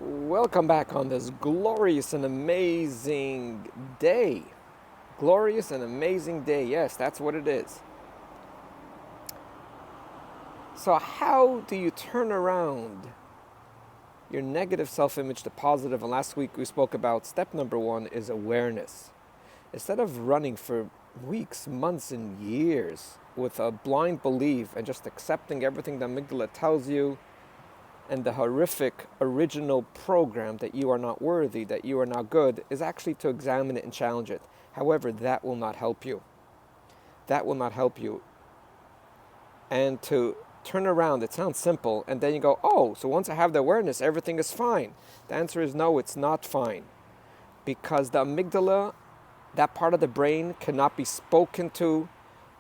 Welcome back on this glorious and amazing day. Glorious and amazing day. Yes, that's what it is. So, how do you turn around your negative self image to positive? And last week we spoke about step number one is awareness. Instead of running for weeks, months, and years with a blind belief and just accepting everything the amygdala tells you, and the horrific original program that you are not worthy, that you are not good, is actually to examine it and challenge it. However, that will not help you. That will not help you. And to turn around, it sounds simple, and then you go, oh, so once I have the awareness, everything is fine. The answer is no, it's not fine. Because the amygdala, that part of the brain, cannot be spoken to,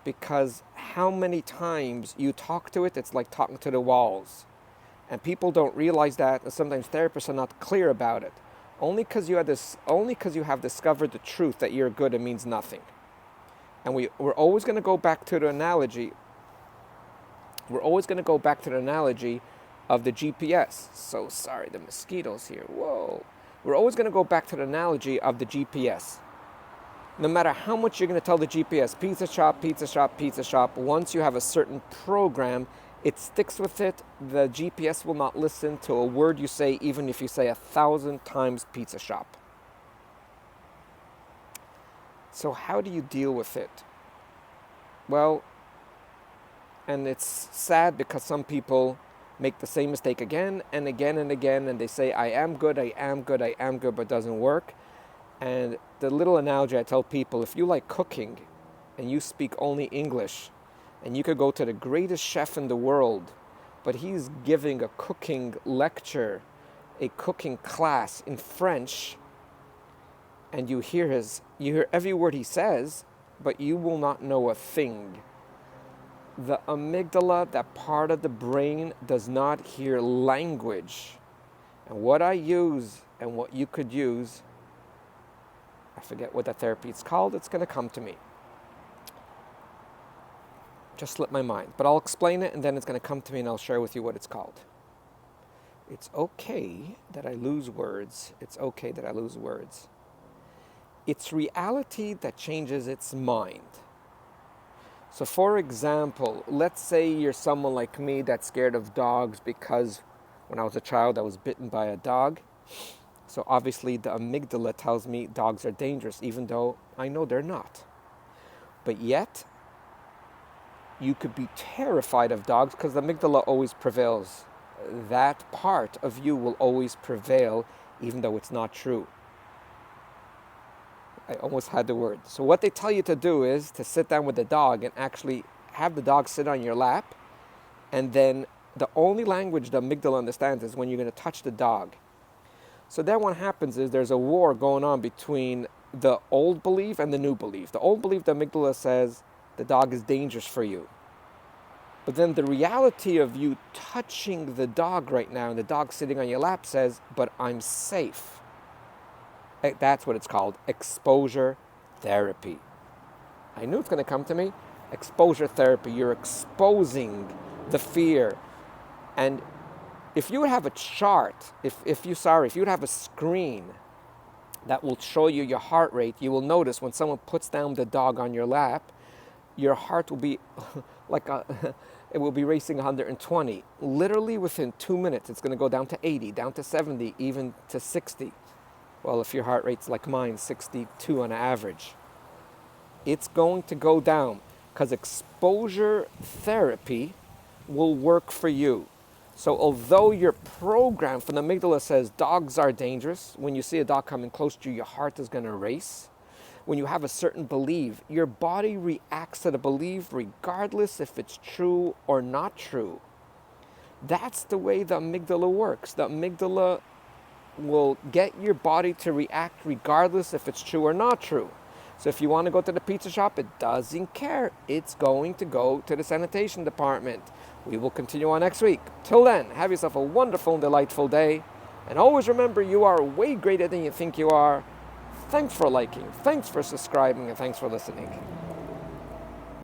because how many times you talk to it, it's like talking to the walls. And people don't realize that, and sometimes therapists are not clear about it. Only because you have discovered the truth that you're good, it means nothing. And we're always going to go back to the analogy. We're always going to go back to the analogy of the GPS. So sorry, the mosquitoes here. Whoa. We're always going to go back to the analogy of the GPS. No matter how much you're going to tell the GPS, pizza shop, pizza shop, pizza shop, once you have a certain program, it sticks with it. The GPS will not listen to a word you say, even if you say 1,000 times pizza shop. So how do you deal with it? Well, and it's sad because some people make the same mistake again and again and again, and they say, I am good, I am good, I am good, but it doesn't work. And the little analogy I tell people, if you like cooking and you speak only English, and you could go to the greatest chef in the world, but he's giving a cooking lecture, a cooking class in French, and you hear every word he says, but you will not know a thing. The amygdala, that part of the brain, does not hear language. And what I use and what you could use, I forget what the therapy is called, it's going to come to me. Just slipped my mind, but I'll explain it and then it's going to come to me and I'll share with you what it's called. It's okay that I lose words. It's okay that I lose words. It's reality that changes its mind. So for example, let's say you're someone like me that's scared of dogs because when I was a child I was bitten by a dog. So obviously the amygdala tells me dogs are dangerous, even though I know they're not. But yet, you could be terrified of dogs because the amygdala always prevails. That part of you will always prevail, even though it's not true. I almost had the word. So what they tell you to do is to sit down with the dog and actually have the dog sit on your lap. And then the only language the amygdala understands is when you're going to touch the dog. So then what happens is there's a war going on between the old belief and the new belief. The old belief, the amygdala says, the dog is dangerous for you. But then the reality of you touching the dog right now and the dog sitting on your lap says, but I'm safe. That's what it's called, exposure therapy. I knew it's going to come to me. Exposure therapy. You're exposing the fear. And if you would have a chart, if you would have a screen that will show you your heart rate, you will notice when someone puts down the dog on your lap, your heart will be it will be racing 120. Literally within 2 minutes, it's going to go down to 80, down to 70, even to 60. Well, if your heart rate's like mine, 62 on average, it's going to go down because exposure therapy will work for you. So although your program from the amygdala says dogs are dangerous, when you see a dog coming close to you, your heart is going to race. When you have a certain belief, your body reacts to the belief regardless if it's true or not true. That's the way the amygdala works. The amygdala will get your body to react regardless if it's true or not true. So if you want to go to the pizza shop, it doesn't care. It's going to go to the sanitation department. We will continue on next week. Till then, have yourself a wonderful and delightful day. And always remember, you are way greater than you think you are. Thanks for liking, thanks for subscribing, and thanks for listening.